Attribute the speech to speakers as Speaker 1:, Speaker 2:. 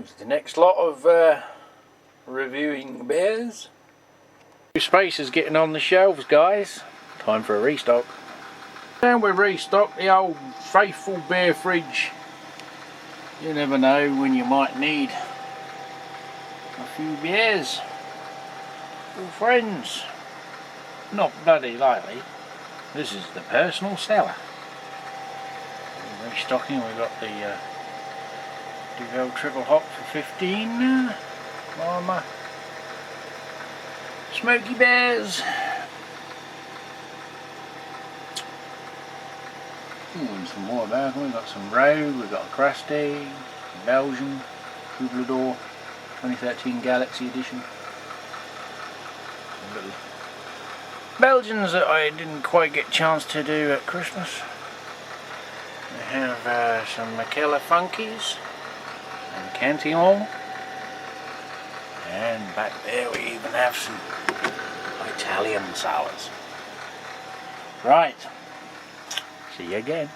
Speaker 1: It's the next lot of reviewing beers. Space is getting on the shelves, guys. Time for a restock. And we restocked the old faithful beer fridge. You never know when you might need a few beers or friends. Not bloody likely. This is the personal cellar. Restocking, we've got the Duvel Triple Hop for 15 on my Smoky Bears. Ooh, and some more about them. We've got some Rogue, we've got a Crusty, Belgian, Troubadour, 2013 Galaxy Edition. Some little Belgians that I didn't quite get a chance to do at Christmas. We have some McKellar Funkies and Cantillon, and back there we even have some Italian sours. Right, see you again.